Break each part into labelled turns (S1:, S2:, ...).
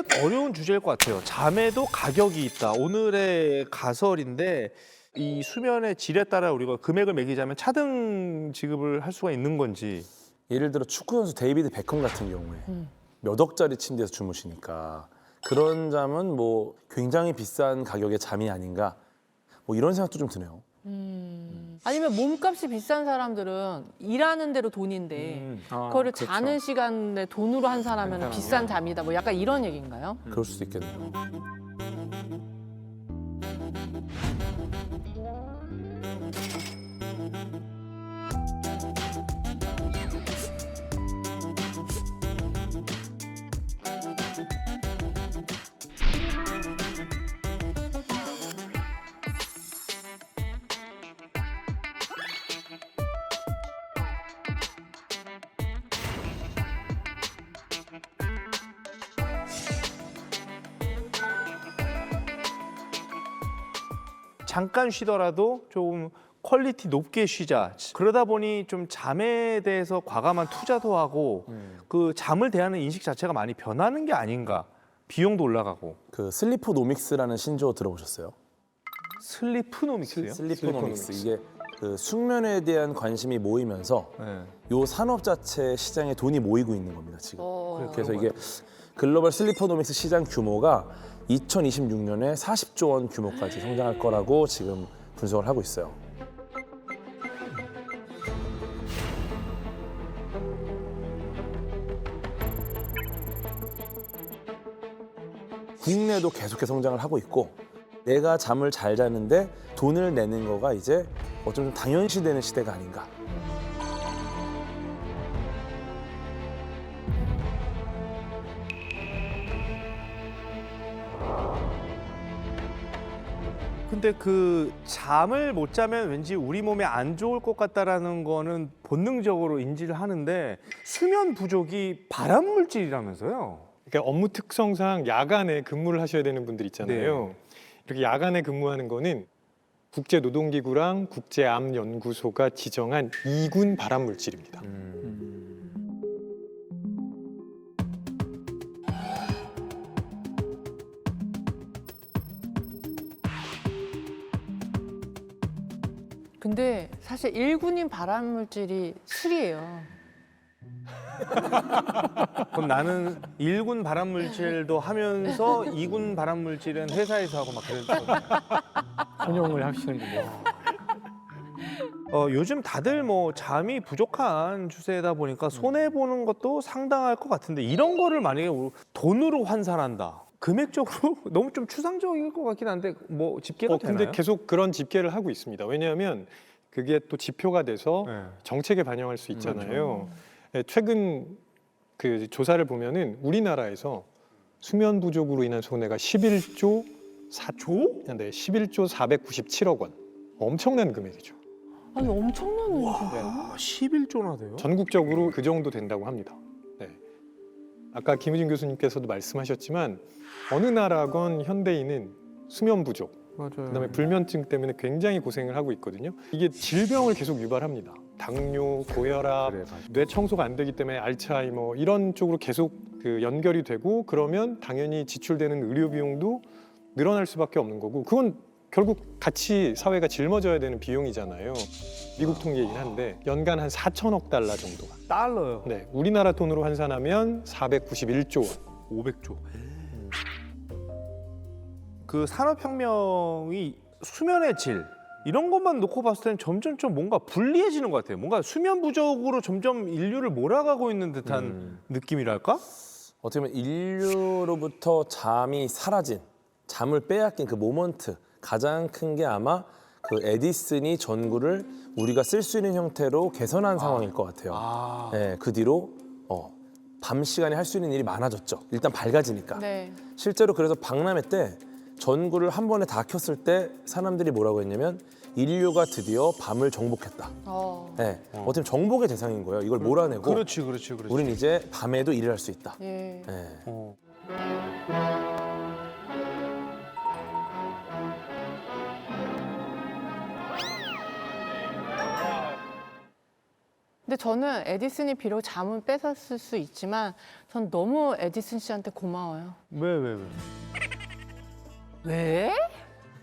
S1: 문득 어려운 주제일 것 같아요. 잠에도 가격이 있다. 오늘의 가설인데 이 수면의 질에 따라 우리가 금액을 매기자면 차등 지급을 할 수가 있는 건지.
S2: 예를 들어 축구 선수 데이비드 베컴 같은 경우에 몇 억짜리 침대에서 주무시니까 그런 잠은 뭐 굉장히 비싼 가격의 잠이 아닌가 뭐 이런 생각도 좀 드네요.
S3: 아니면 몸값이 비싼 사람들은 일하는 대로 돈인데 그거를
S2: 그렇죠.
S3: 자는 시간에 돈으로 환산하면 비싼 잠이다. 뭐 약간 이런 얘기인가요?
S2: 그럴 수도 있겠네요.
S1: 잠깐 쉬더라도 좀 퀄리티 높게 쉬자. 그러다 보니 좀 잠에 대해서 과감한 투자도 하고 그 잠을 대하는 인식 자체가 많이 변하는 게 아닌가. 비용도 올라가고.
S2: 그 슬리포노믹스라는 신조어 들어보셨어요?
S1: 슬리프노믹스요?
S2: 슬리포노믹스 이게 그 숙면에 대한 관심이 모이면서
S1: 네.
S2: 요 산업 자체 시장에 돈이 모이고 있는 겁니다 지금. 그래서
S1: 그런
S2: 이게 글로벌 슬리포노믹스 시장 규모가 2026년에 40조 원 규모까지 성장할 거라고 지금 분석을 하고 있어요. 국내도 계속해서 성장을 하고 있고 내가 잠을 잘 자는데 돈을 내는 거가 이제 어쩌면 당연시되는 시대가 아닌가.
S1: 근데 그 잠을 못 자면 왠지 우리 몸에 안 좋을 것 같다라는 거는 본능적으로 인지를 하는데 수면 부족이 발암 물질이라면서요?
S4: 그러니까 업무 특성상 야간에 근무를 하셔야 되는 분들 있잖아요.
S1: 네.
S4: 이렇게 야간에 근무하는 거는 국제노동기구랑 국제암연구소가 지정한 2군 발암 물질입니다.
S3: 근데 사실 1군인 발암물질이 술이에요.
S1: 그럼 나는 1군 발암 물질도 하면서 2군 발암 물질은 회사에서 하고 막 그랬어.
S5: 혼용을 하시는군요.
S1: 요즘 다들 뭐 잠이 부족한 추세다 보니까 손해 보는 것도 상당할 것 같은데 이런 거를 만약에 돈으로 환산한다. 금액적으로 너무 좀 추상적일 것 같긴 한데 뭐 집계가
S4: 근데
S1: 되나요?
S4: 계속 그런 집계를 하고 있습니다. 왜냐하면 그게 또 지표가 돼서
S1: 네.
S4: 정책에 반영할 수 있잖아요. 네, 최근 그 조사를 보면은 우리나라에서 수면 부족으로 인한 손해가 11조 4조? 네, 11조 497억 원. 엄청난 금액이죠.
S3: 아니 엄청난 일이죠.
S1: 아, 11조나 돼요?
S4: 전국적으로 그 정도 된다고 합니다. 네. 아까 김우진 교수님께서도 말씀하셨지만 어느 나라건 현대인은 수면 부족,
S1: 맞아요.
S4: 그다음에 불면증 때문에 굉장히 고생을 하고 있거든요. 이게 질병을 계속 유발합니다. 당뇨, 고혈압,
S1: 그래, 맞아.
S4: 뇌 청소가 안 되기 때문에 알츠하이머 이런 쪽으로 계속 그 연결이 되고 그러면 당연히 지출되는 의료 비용도 늘어날 수밖에 없는 거고 그건 결국 같이 사회가 жил머져야 되는 비용이잖아요. 미국 통계이긴 한데 연간 한 4천억 달러 정도가.
S1: 달러요.
S4: 네, 우리나라 돈으로 환산하면 491조 원.
S1: 500조. 그 산업혁명이 수면의 질 이런 것만 놓고 봤을 때는 점점 좀 뭔가 불리해지는 것 같아요. 뭔가 수면 부족으로 점점 인류를 몰아가고 있는 듯한 느낌이랄까?
S2: 어떻게 보면 인류로부터 잠이 사라진, 잠을 빼앗긴 그 모먼트 가장 큰 게 아마 그 에디슨이 전구를 우리가 쓸 수 있는 형태로 개선한 상황일 것 같아요. 네, 그 뒤로 밤 시간에 할 수 있는 일이 많아졌죠. 일단 밝아지니까.
S3: 네.
S2: 실제로 그래서 박람회 때 전구를 한 번에 다 켰을 때 사람들이 뭐라고 했냐면 인류가 드디어 밤을 정복했다. 네, 어떻게 보면 정복의 대상인 거예요. 이걸 몰아내고
S1: 그렇지.
S2: 우린 이제 밤에도 일을 할 수 있다.
S3: 예.
S2: 네.
S3: 근데 저는 에디슨이 비록 잠은 뺏었을 수 있지만 전 너무 에디슨 씨한테 고마워요.
S1: 왜?
S3: 왜?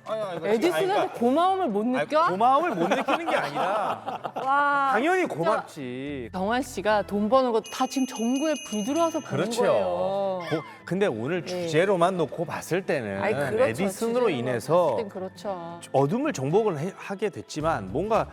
S1: 그러니까
S3: 에디슨한테 고마움을 못 느껴?
S1: 고마움을 못 느끼는 게 아니라
S3: 와.
S1: 당연히 고맙지.
S3: 경환 씨가 돈 버는 거 다 지금 정부에 불 들어와서 버는
S1: 그렇죠.
S3: 거예요.
S1: 근데 오늘
S3: 네.
S1: 주제로만 놓고 봤을 때는
S3: 아이, 그렇죠.
S1: 에디슨으로
S3: 주제로
S1: 인해서
S3: 봤을 땐 그렇죠.
S1: 어둠을 정복을 하게 됐지만 뭔가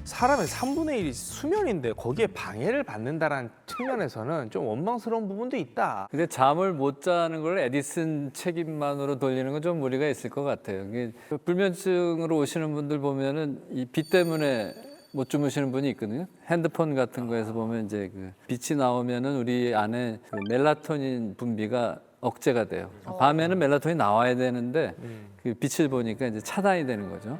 S1: 사람의 3분의 1이 수면인데 거기에 방해를 받는다라는 측면에서는 좀 원망스러운 부분도 있다.
S5: 근데 잠을 못 자는 걸 에디슨 책임만으로 돌리는 건 좀 무리가 있을 것 같아요. 이게 불면증으로 오시는 분들 보면은 이 빛 때문에 못 주무시는 분이 있거든요. 핸드폰 같은 거에서 보면 이제 그 빛이 나오면은 우리 안에 그 멜라토닌 분비가 억제가 돼요. 밤에는 멜라토닌이 나와야 되는데 그 빛을 보니까 이제 차단이 되는 거죠.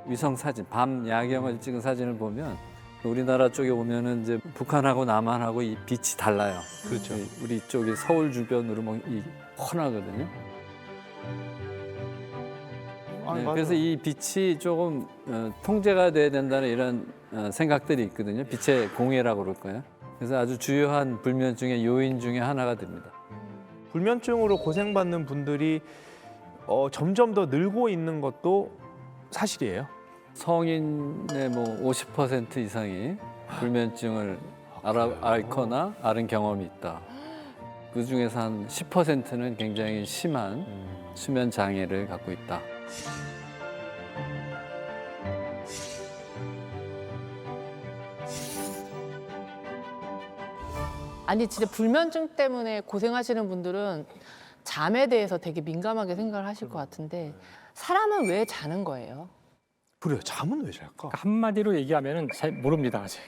S5: 위성 사진, 밤 야경을 찍은 사진을 보면 우리나라 쪽에 오면은 이제 북한하고 남한하고 이 빛이 달라요.
S1: 그렇죠.
S5: 우리 쪽이 서울 주변으로 뭐 이 훤하거든요. 네, 그래서 이 빛이 조금 통제가 돼야 된다는 이런 생각들이 있거든요. 빛의 공해라고 그럴까요? 그래서 아주 주요한 불면증의 요인 중에 하나가 됩니다.
S1: 불면증으로 고생받는 분들이 점점 더 늘고 있는 것도 사실이에요.
S5: 성인의 뭐 50% 이상이 불면증을 앓거나 앓은 경험이 있다. 그 중에서 한 10%는 굉장히 심한 수면 장애를 갖고 있다.
S3: 아니 진짜 불면증 때문에 고생하시는 분들은 잠에 대해서 되게 민감하게 생각을 하실 것 같은데 사람은 왜 자는 거예요?
S1: 그래요. 잠은 왜 잘까?
S5: 그러니까
S6: 한마디로 얘기하면은 잘 모릅니다 아직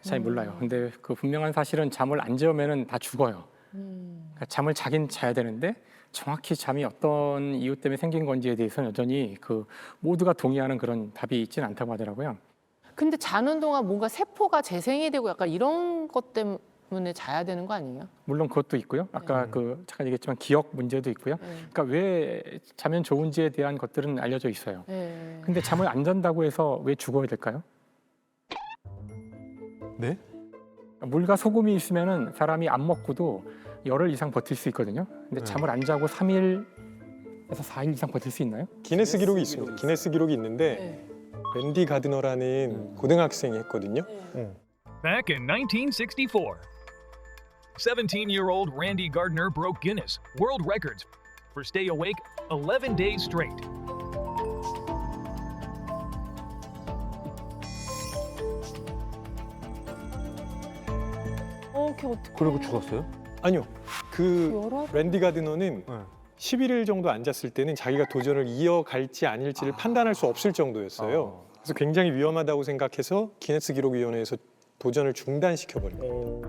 S6: 잘 몰라요. 근데 그 분명한 사실은 잠을 안 재우면은 다 죽어요. 그러니까 잠을 자긴 자야 되는데 정확히 잠이 어떤 이유 때문에 생긴 건지에 대해서는 여전히 그 모두가 동의하는 그런 답이 있지는 않다고 하더라고요.
S3: 근데 자는 동안 뭔가 세포가 재생이 되고 약간 이런 것 때문에 자야 되는 거 아니에요?
S6: 물론 그것도 있고요. 아까 그 잠깐 얘기했지만 기억 문제도 있고요. 그러니까 왜 자면 좋은지에 대한 것들은 알려져 있어요.
S3: 네.
S6: 근데 잠을 안 잔다고 해서 왜 죽어야 될까요?
S1: 네?
S6: 물과 소금이 있으면은 사람이 안 먹고도 열흘 이상 버틸 수 있거든요. 근데 잠을 안 자고 3일에서 4일 이상 버틸 수 있나요?
S4: 기네스 기록이 있습니다. 기네스 기록이 있는데 랜디 가드너라는 고등학생이 했거든요.
S7: Back in 1964, 17-year-old Randy Gardner broke Guinness World Records for stay awake 11 days straight.
S3: 걔 어떻게?
S1: 그리고 죽었어요?
S4: 아니요. 그
S3: 열흘?
S4: 랜디 가드너는
S1: 네.
S4: 11일 정도 앉았을 때는 자기가 도전을 이어갈지 아닐지를 판단할 수 없을 정도였어요. 그래서 굉장히 위험하다고 생각해서 기네스 기록위원회에서 도전을 중단시켜버린 거예요.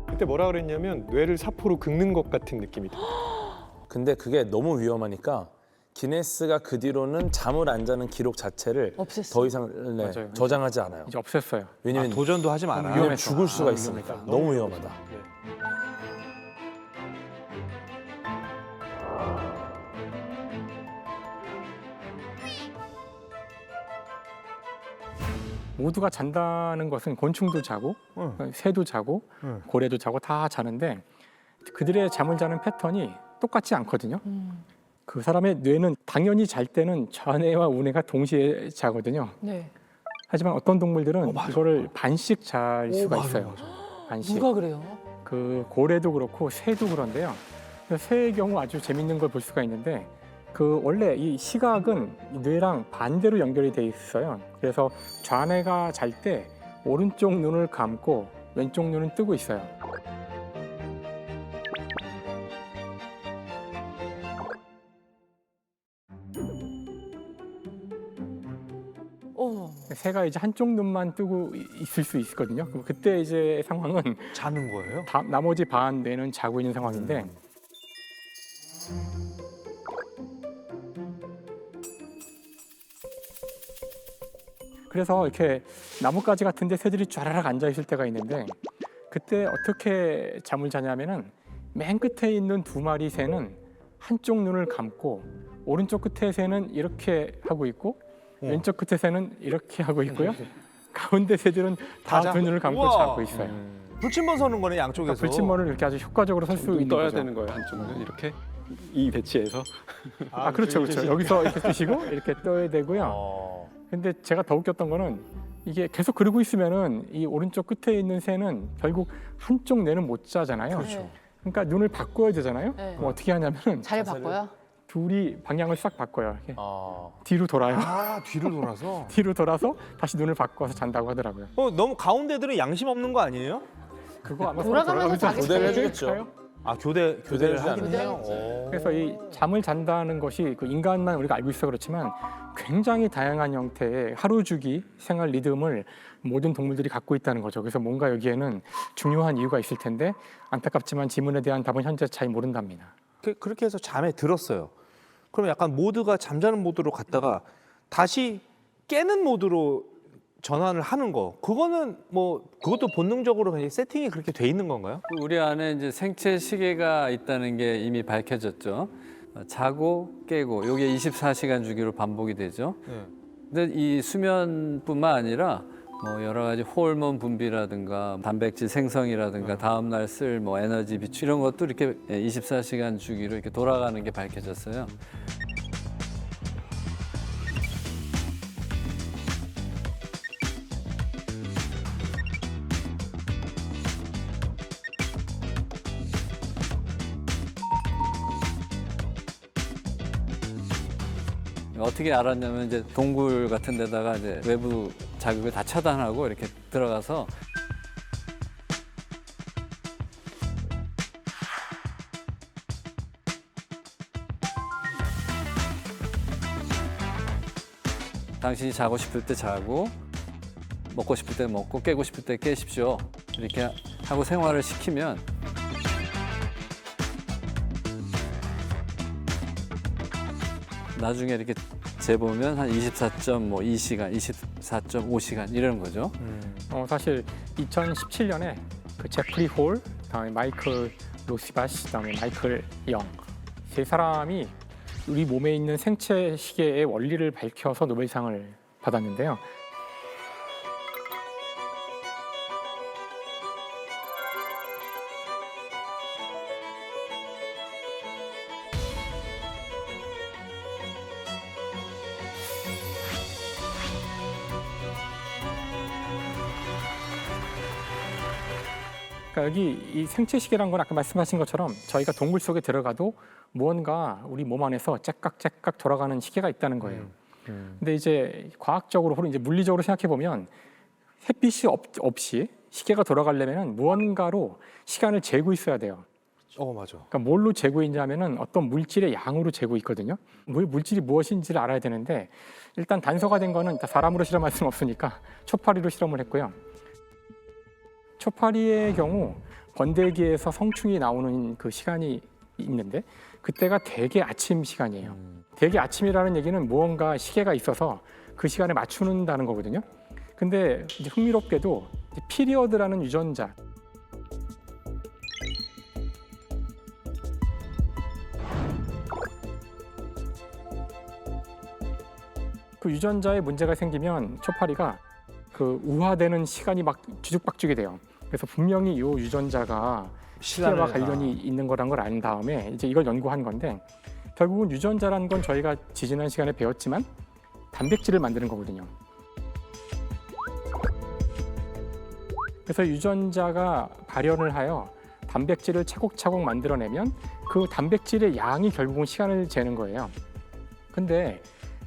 S4: 그때 뭐라 그랬냐면 뇌를 사포로 긁는 것 같은 느낌이 들어요.
S2: 근데 그게 너무 위험하니까 기네스가 그 뒤로는 잠을 안 자는 기록 자체를
S3: 없앴어.
S2: 더 이상
S6: 맞아요.
S2: 저장하지 않아요.
S6: 이제 없앴어요.
S2: 왜냐면
S1: 도전도 하지 마라.
S2: 왜냐면 죽을 수가
S6: 아,
S2: 있으니까. 너무 위험하다.
S6: 모두가 잔다는 것은 곤충도 자고 새도 자고 고래도 자고 다 자는데 그들의 잠을 자는 패턴이 똑같지 않거든요. 그 사람의 뇌는 당연히 잘 때는 좌뇌와 우뇌가 동시에 자거든요.
S3: 네.
S6: 하지만 어떤 동물들은 이거를 반씩 잘 수가 있어요. 반씩.
S3: 누가 그래요?
S6: 그 고래도 그렇고 새도 그런데요. 새의 경우 아주 재밌는 걸 볼 수가 있는데 그 원래 이 시각은 이 뇌랑 반대로 연결이 돼 있어요. 그래서 좌뇌가 잘 때 오른쪽 눈을 감고 왼쪽 눈은 뜨고 있어요. 새가 이제 한쪽 눈만 뜨고 있을 수 있거든요. 그럼 그때 이제 상황은
S1: 자는 거예요?
S6: 나머지 반 뇌는 자고 있는 상황인데 그래서 이렇게 나뭇가지 같은데 새들이 쫘라락 앉아 있을 때가 있는데 그때 어떻게 잠을 자냐면은 맨 끝에 있는 두 마리 새는 한쪽 눈을 감고 오른쪽 끝에 새는 이렇게 하고 있고 왼쪽 끝에 새는 이렇게 하고 있고요. 가운데 새들은 다
S1: 자-
S6: 두 눈을 감고
S1: 우와.
S6: 자고 있어요.
S1: 불침번 서는 거네 양쪽에서.
S6: 불침번을 이렇게 아주 효과적으로 설 수
S4: 눈
S6: 있는
S4: 떠야
S6: 거죠.
S4: 되는 거예요 한쪽은 이렇게 이 배치에서.
S6: 아, 그렇죠, 그렇죠. 여기서 이렇게 뜨시고 이렇게 떠야 되고요.
S1: 어.
S6: 근데 제가 더 웃겼던 거는 이게 계속 그러고 있으면은 이 오른쪽 끝에 있는 새는 결국 한쪽 뇌는 못 자잖아요.
S3: 그렇죠.
S6: 그러니까 눈을 바꿔야 되잖아요.
S3: 네.
S6: 그럼 어떻게 하냐면은
S3: 자리 바꿔요?
S6: 둘이 방향을 싹 바꿔요. 이렇게
S1: 아.
S6: 뒤로 돌아요.
S1: 아 뒤로 돌아서.
S6: 뒤로 돌아서 다시 눈을 바꿔서 잔다고 하더라고요.
S1: 너무 가운데들은 양심 없는 거 아니에요?
S6: 그거 아마
S3: 돌아가면서 자기
S2: 교대를
S3: 스타일.
S2: 해주겠죠.
S1: 아 교대를
S2: 교대를
S1: 하긴
S2: 하죠.
S1: 해요. 오.
S6: 그래서 이 잠을 잔다는 것이 그 인간만 우리가 알고 있어 그렇지만 굉장히 다양한 형태의 하루 주기 생활 리듬을 모든 동물들이 갖고 있다는 거죠. 그래서 뭔가 여기에는 중요한 이유가 있을 텐데 안타깝지만 질문에 대한 답은 현재 잘 모른답니다.
S1: 그렇게 해서 잠에 들었어요. 그럼 약간 모드가 잠자는 모드로 갔다가 다시 깨는 모드로 전환을 하는 거. 그거는 뭐 그것도 본능적으로 그냥 세팅이 그렇게 돼 있는 건가요?
S5: 우리 안에 이제 생체 시계가 있다는 게 이미 밝혀졌죠. 자고 깨고 요게 24시간 주기로 반복이 되죠.
S1: 네.
S5: 근데 이 수면뿐만 아니라 뭐 여러 가지 호르몬 분비라든가 단백질 생성이라든가 다음 날 쓸 뭐 에너지 비축 이런 것도 이렇게 24시간 주기로 이렇게 돌아가는 게 밝혀졌어요. 어떻게 알았냐면 이제 동굴 같은 데다가 이제 외부 자극을 다 차단하고 이렇게 들어가서 당신이 자고 싶을 때 자고 먹고 싶을 때 먹고 깨고 싶을 때 깨십시오. 이렇게 하고 생활을 시키면 나중에 이렇게 재보면 한 24.2시간, 24.5시간 이런 거죠.
S6: 사실 2017년에 그 제프리 홀, 다음에 마이클 로시바시, 다음에 마이클 영 세 사람이 우리 몸에 있는 생체 시계의 원리를 밝혀서 노벨상을 받았는데요. 그러니까 여기 이 생체 시계란 건 아까 말씀하신 것처럼 저희가 동굴 속에 들어가도 무언가 우리 몸 안에서 째깍째깍 돌아가는 시계가 있다는 거예요. 근데 이제 과학적으로 혹은 이제 물리적으로 생각해 보면 햇빛이 없이 시계가 돌아가려면 무언가로 시간을 재고 있어야 돼요.
S1: 맞아.
S6: 그러니까 뭘로 재고 있냐면은 어떤 물질의 양으로 재고 있거든요. 물질이 무엇인지를 알아야 되는데 일단 단서가 된 거는 사람으로 실험할 수는 없으니까 초파리로 실험을 했고요. 초파리의 경우 번데기에서 성충이 나오는 그 시간이 있는데 그때가 대개 아침 시간이에요. 대개 아침이라는 얘기는 무언가 시계가 있어서 그 시간에 맞추는다는 거거든요. 근데 이제 흥미롭게도 피리어드라는 유전자, 그 유전자에 문제가 생기면 초파리가 그 우화되는 시간이 막 뒤죽박죽이 돼요. 그래서 분명히 이 유전자가 시계와 관련이 있는 거란 걸 안 다음에 이제 이걸 연구한 건데 결국은 유전자란 건 저희가 지지난 시간에 배웠지만 단백질을 만드는 거거든요. 그래서 유전자가 발현을 하여 단백질을 차곡차곡 만들어내면 그 단백질의 양이 결국은 시간을 재는 거예요. 근데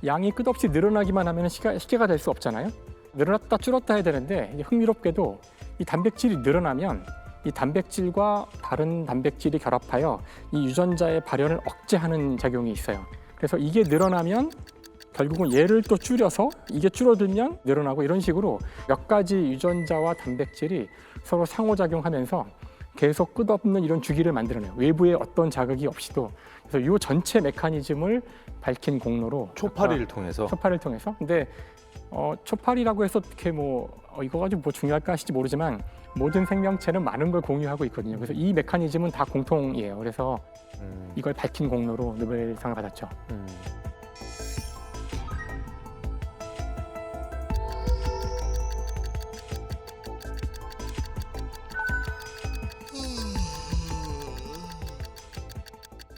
S6: 양이 끝없이 늘어나기만 하면 시계가 될 수 없잖아요. 늘어났다 줄었다 해야 되는데 이게 흥미롭게도 이 단백질이 늘어나면 이 단백질과 다른 단백질이 결합하여 이 유전자의 발현을 억제하는 작용이 있어요. 그래서 이게 늘어나면 결국은 얘를 또 줄여서 이게 줄어들면 늘어나고 이런 식으로 몇 가지 유전자와 단백질이 서로 상호작용하면서 계속 끝없는 이런 주기를 만들어내요. 외부의 어떤 자극이 없이도. 그래서 이 전체 메커니즘을 밝힌 공로로
S1: 초파리를 통해서.
S6: 초파를 통해서. 근데 초파리라고 해서 어떻게 이거 가지고 뭐 중요할까 하실지 모르지만 모든 생명체는 많은 걸 공유하고 있거든요. 그래서 이 메커니즘은 다 공통이에요. 그래서 이걸 밝힌 공로로 노벨상을 받았죠.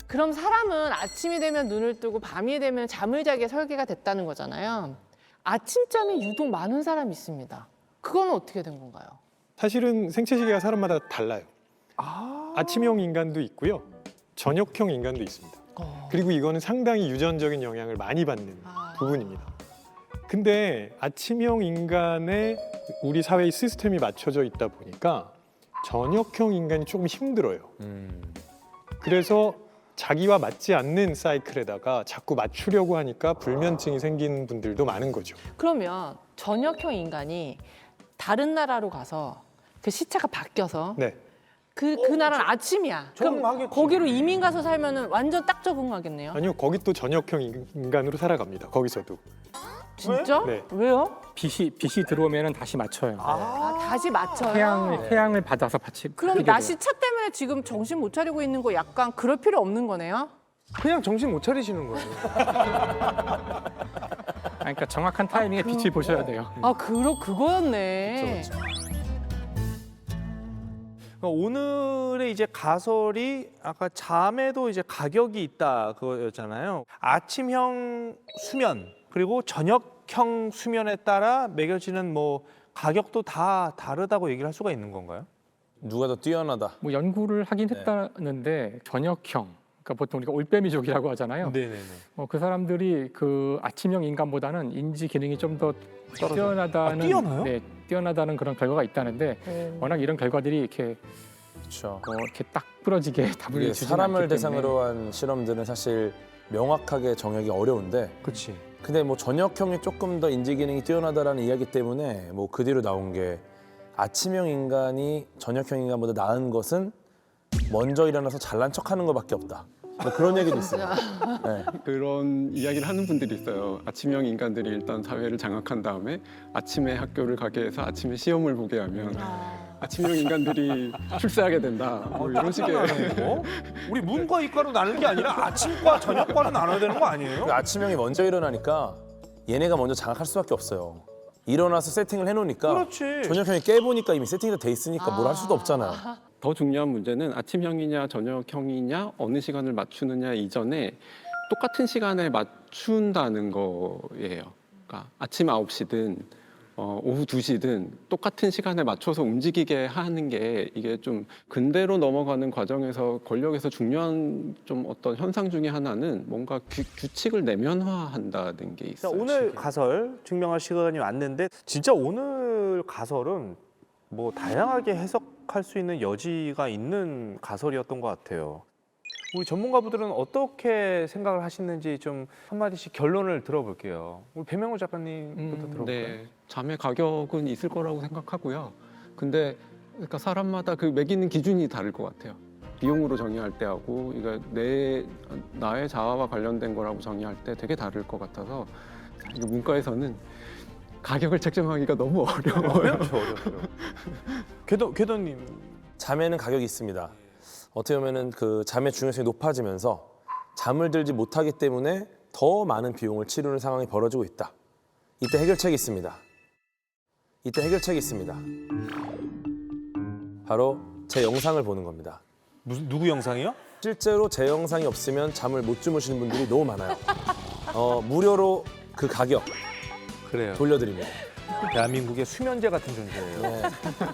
S3: 그럼 사람은 아침이 되면 눈을 뜨고 밤이 되면 잠을 자게 설계가 됐다는 거잖아요. 아침잠이 유독 많은 사람이 있습니다. 그건 어떻게 된 건가요?
S4: 사실은 생체 시계가 사람마다 달라요. 아침형 인간도 있고요. 저녁형 인간도 있습니다. 그리고 이거는 상당히 유전적인 영향을 많이 받는 부분입니다. 근데 아침형 인간의 우리 사회의 시스템이 맞춰져 있다 보니까 저녁형 인간이 조금 힘들어요. 그래서 자기와 맞지 않는 사이클에다가 자꾸 맞추려고 하니까 불면증이 생기는 분들도 많은 거죠.
S3: 그러면 저녁형 인간이 다른 나라로 가서 그 시차가 바뀌어서
S4: 네.
S3: 그 나라는 아침이야. 그럼
S1: 적응하겠지.
S3: 거기로 이민 가서 살면은 완전 딱 적응하겠네요.
S4: 아니요, 거기 또 저녁형 인간으로 살아갑니다. 거기서도.
S3: 진짜?
S4: 네.
S3: 왜요?
S6: 빛이 들어오면 다시 맞춰요.
S3: 다시 맞춰요.
S6: 태양을 받아서 받치.
S3: 그럼
S6: 하게 돼요.
S3: 나 시차 때문에 지금 정신 못 차리고 있는 거 약간 그럴 필요 없는 거네요?
S1: 그냥 정신 못 차리시는 거예요.
S6: 그러니까 정확한 타이밍에 빛을 보셔야 돼요.
S3: 그거였네.
S1: 그러니까 오늘의 이제 가설이 아까 잠에도 이제 가격이 있다 그거였잖아요. 아침형 수면 그리고 저녁형 수면에 따라 매겨지는 뭐 가격도 다 다르다고 얘기를 할 수가 있는 건가요?
S2: 누가 더 뛰어나다.
S6: 뭐 연구를 하긴 했다는데 저녁형, 그러니까 보통 우리가 올빼미족이라고 하잖아요.
S1: 네네네.
S6: 그 사람들이 그 아침형 인간보다는 인지 기능이 좀 더 뛰어나다는,
S1: 뛰어나요?
S6: 네, 뛰어나다는 그런 결과가 있다는데 워낙 이런 결과들이 이렇게
S2: 그렇죠.
S6: 이렇게 딱 부러지게 답을
S2: 이게
S6: 주지
S2: 사람을
S6: 않기 때문에.
S2: 대상으로 한 실험들은 사실 명확하게 정하기 어려운데,
S1: 그렇지.
S2: 근데 뭐 저녁형이 조금 더 인지 기능이 뛰어나다라는 이야기 때문에 뭐 그 뒤로 나온 게 아침형 인간이 저녁형 인간보다 나은 것은 먼저 일어나서 잘난 척하는 것밖에 없다. 뭐 그런 얘기도 있어요. 네.
S8: 그런 이야기를 하는 분들이 있어요. 아침형 인간들이 일단 사회를 장악한 다음에 아침에 학교를 가게 해서 아침에 시험을 보게 하면 아침형 인간들이 출세하게 된다. 뭐 이런 식의.
S1: 뭐? 우리 문과 이과로 나누는 게 아니라 아침과 저녁과로 나눠야 되는 거 아니에요?
S2: 그 아침형이 먼저 일어나니까 얘네가 먼저 장악할 수밖에 없어요. 일어나서 세팅을 해놓으니까
S1: 그렇지.
S2: 저녁형이 깨보니까 이미 세팅이 다 돼 있으니까 뭘 할 수도 없잖아요.
S8: 더 중요한 문제는 아침형이냐 저녁형이냐 어느 시간을 맞추느냐 이전에 똑같은 시간에 맞춘다는 거예요. 그러니까 아침 9시든 오후 2시든 똑같은 시간에 맞춰서 움직이게 하는 게 이게 좀 근대로 넘어가는 과정에서 권력에서 중요한 좀 어떤 현상 중에 하나는 뭔가 규칙을 내면화한다는 게 있어요.
S1: 오늘 가설 증명할 시간이 왔는데 진짜 오늘 가설은 뭐 다양하게 해석할 수 있는 여지가 있는 가설이었던 것 같아요. 우리 전문가분들은 어떻게 생각을 하시는지 좀 한마디씩 결론을 들어볼게요. 우리 배명호 작가님부터 들어볼까요?
S8: 네, 잠의 가격은 있을 거라고 생각하고요. 근데 그러니까 사람마다 그 매기는 기준이 다를 것 같아요. 비용으로 정의할 때하고 이거 나의 자아와 관련된 거라고 정의할 때 되게 다를 것 같아서 이거 문과에서는 가격을 책정하기가 너무 어려워요.
S1: 어렵죠. 궤도님.
S2: 잠에는 가격이 있습니다. 어떻게 보면은 그 잠의 중요성이 높아지면서 잠을 들지 못하기 때문에 더 많은 비용을 치르는 상황이 벌어지고 있다. 이때 해결책이 있습니다. 바로 제 영상을 보는 겁니다.
S1: 누구 영상이요?
S2: 실제로 제 영상이 없으면 잠을 못 주무시는 분들이 너무 많아요. 무료로 그 가격
S1: 그래요.
S2: 돌려드립니다.
S1: 대한민국의 수면제 같은 존재예요.
S2: 네,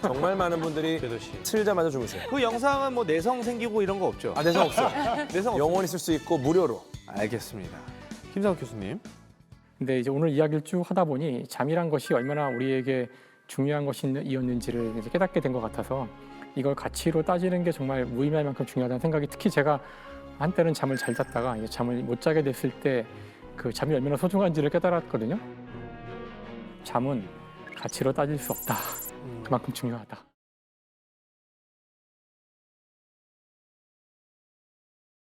S2: 정말 많은 분들이
S1: 궤도 씨.
S2: 틀자마자 주무세요.
S1: 그 영상은 뭐 내성 생기고 이런 거 없죠?
S2: 내성 없어요.
S1: 내성
S2: 영원히 쓸 수 있고 무료로.
S1: 알겠습니다. 김상욱 교수님.
S6: 근데 이제 오늘 이야기를 쭉 하다 보니 잠이란 것이 얼마나 우리에게 중요한 것이었는지를 이제 깨닫게 된 것 같아서 이걸 가치로 따지는 게 정말 무의미할 만큼 중요하다는 생각이, 특히 제가 한때는 잠을 잘 잤다가 이제 잠을 못 자게 됐을 때 그 잠이 얼마나 소중한지를 깨달았거든요. 잠은 가치로 따질 수 없다. 그만큼 중요하다.